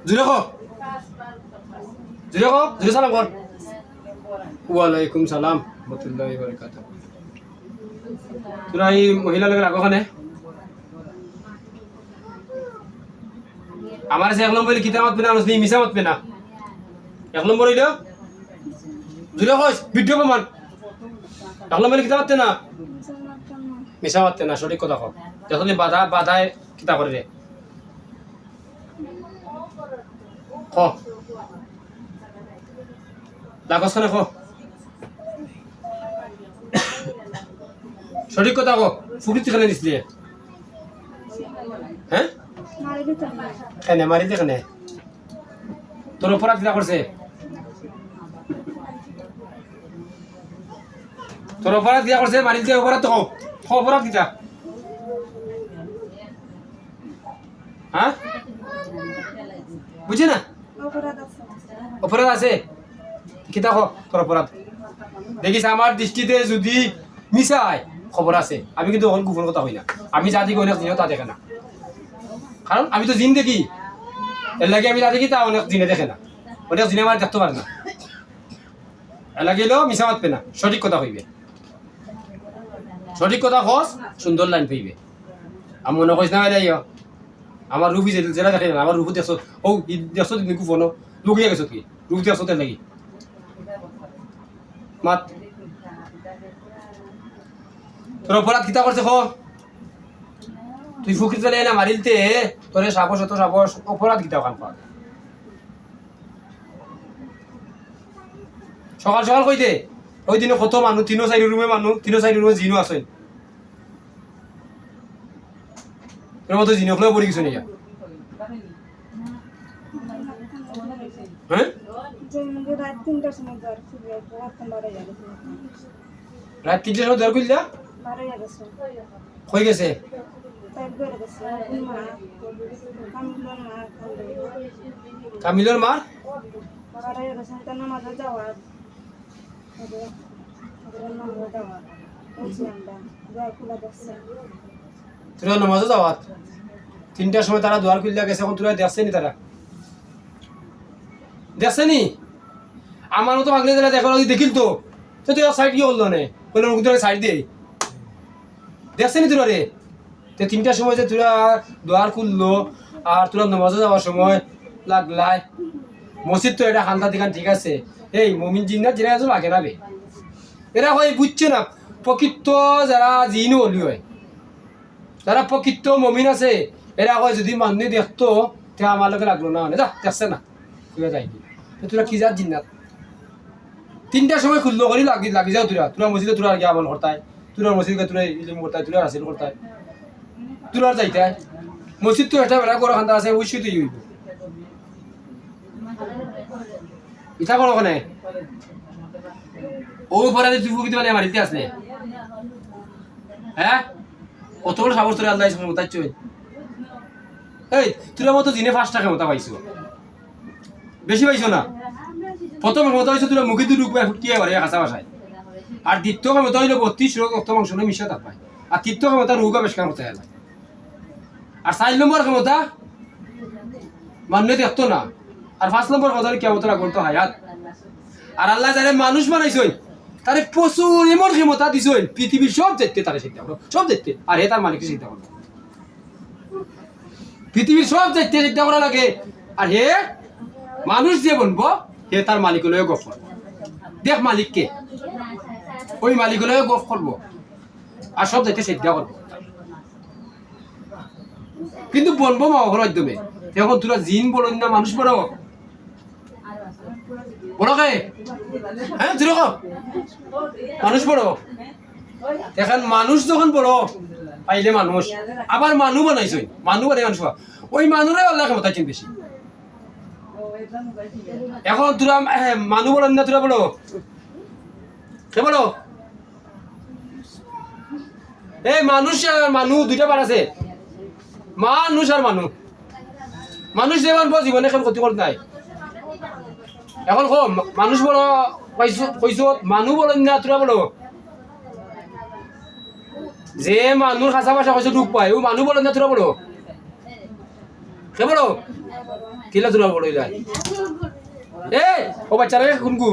জুড়ে কো জুড়ে সালাম কর। ওয়ালাইকুম সালাম রহমতুল্লাহি ওয়া বারাকাতুহু। তোরা এই মহিলা লোকের আগখানে আমার সে 1 নম্বরে কিতা মাতবে না নসনি মিছা মাতবে না। 1 নম্বর হইল জুড়ে কইস ভিডিও প্রমাণ। 1 নম্বরে কিতা মাততে না মিছা মাততে না, সঠিক কথা কও। যখন বাধায় কিতা করে রে খ লাগস খানে খ সঠিক কথা কও। ফুকিতে খানে দিছিলে হ্যাঁ কেনে মারিতে কেনে তোর অপরাধ কিতা করছে? তোর অপরাধ কিতা করছে? মারিতে অপরাধ তো কও অপরাধ কিতা? হ্যাঁ বুঝি না অপরাধ আছে কিতা কও তোর অপরাধ? দেখিস আমার দৃষ্টিতে যদি মিছা হয় খবর আছে, আমি কিন্তু অনেক গোপন কথা হই না। আমি যা দেখি অনেক জিনিস তা দেখে না, কারণ আমি তো জিন দেখি। এর লাগে আমি যা দেখি তা অনেক জিনে দেখে না, অনেক জিনে আমার দেখতে পারে না। এর লাগে এলো মিছা মাতবে না, সঠিক কথা কইবে। সঠিক কথা কস সুন্দর লাইন পাইবে। আমি মনে কইস না ভাইয়া আমার রুবি যেটা দেখে না, আমার রুবু দেখছো ও দেখছো তুমি গোপন লুকিয়ে গেছো কি রুবি দেখছো তার লাগি মাত। তোর অপরাধ কিতা করছে খ? তুই ফুকির চলে না মারিলতে তোরে সাবস অত সাবস অপরাধ কিতা কাম কর? সকাল সকাল কইতে ওই দিনে কত মানুষ 3-4 রুমে মানুষ 3-4 রুমে জিনও আছে। তোর মতো জিনক লয়ে পড়ি কিছু নেই হ্যাঁ? রাত 3টার সময় দর কইলা কই গেছে? কামিলর মার তোরা নামাজও যাওয়াত 3টার সময় তারা দুয়ার খুললা গেছে, এখন তোরা দেখছে নি? তারা দেখছে নি? আমার মতো ভাগলে যারা দেখো দেখিল তো তুই সাইড কি করলো নে বলে সাইড দিয়ে দেখছে নি তোরা রে? 3টার সময় যে তোরা দুয়ার খুললো আর তোরা নামাজে যাওয়ার সময় লাগলাই মসজিদ তো এটা খান্দা দিকান ঠিক আছে। এই মমিন জিন্নাত যারা আছে লাগে না বে, এরা হয় বুঝছে না প্রকৃত যারা জিনও হলি হয়, যারা প্রকৃত মমিন আছে এরা হয় যদি মানুষ দেখতো তে আমার লোকে লাগলো না মানে যা দেখছে না তুই যাইবি। তোরা কি যার জিন্নাত 3টার সময় খুললো করি লাগি যাও তোরা মসজিদে তোরা গিয়ে আমল করতাই, তোরা মসজিদে তোরা ইলিম করতাই, তোরা রাসিল করতাই, তোরা যাইতাই। মসজিদ তো এটা বেড়া করে খান্দা আছে ওইসই তুই হইব ইটা করো ওখানে ও পরে তুই ফুকিতে মানে মারিতে আসলে হ্যাঁ কত বড় সাহস তোর আল্লাহ ক্ষমতা চই। এই তোরা মতো জিনে 5টা ক্ষমতা পাইছো, বেশি পাইছো না। প্রথম ক্ষমতা হয়েছে তোরা মুখে দুই রূপ ফুটকিয়ে পারে কাঁচা ভাষায়, আর দ্বিতীয় ক্ষমতা হইলো 32 রক্ত মাংস মিশা তার পায়, আর তৃতীয় ক্ষমতা রোগ আবিষ্কার করতে হয়। আর 4 নম্বর ক্ষমতা মানুষ দেখতো না, আর 5 নম্বর ক্ষমতা কেমন করতো হায়াত। আর আল্লাহ যারা মানুষ বানাইছই তারে প্রচুর এমন ক্ষমতা দিছই পৃথিবীর সব দেখতে তারা চিন্তা করো সব দেখতে, আর হে তার মালিককে চিন্তা করো পৃথিবীর সব দেখতে চিন্তা করা লাগে। আর হে মানুষ যে বলবো হে তার মালিক লয়ে গপ করবো, দেখ মালিককে ওই মালিক লয়ে গপ করবো আর সব দেখতে চিন্তা করবো, কিন্তু বলবো মাহর মাধ্যমে। এখন তোরা জিন বলো না মানুষ বলো বলো কে হ্যাঁ তুই মানুষ বড়। এখন মানুষ যখন বড় পাইলে মানুষ আবার মানু বানাইছ মানু বানাই মানুষ ওই মানুষের আল্লাহ ক্ষমতা চিন বেশি। এখন তোরা মানু বলো না তোরা বলো কে বলো? এই মানুষ আর মানু দুইটা বার আছে, মানুষ আর মানু। মানুষ যে মানবো জীবনে কেন ক্ষতি করতে নাই। এখন মানুষ বলো কইছো মানু বলো না তোরা বলো? যে মানুষ খাসা ভাষা কইছো ডুব পায় ও মানু বলো না তোরা বলো? কে বড় কিলা তোরা বড় ইলা এ ও বাচ্চারা কোনকু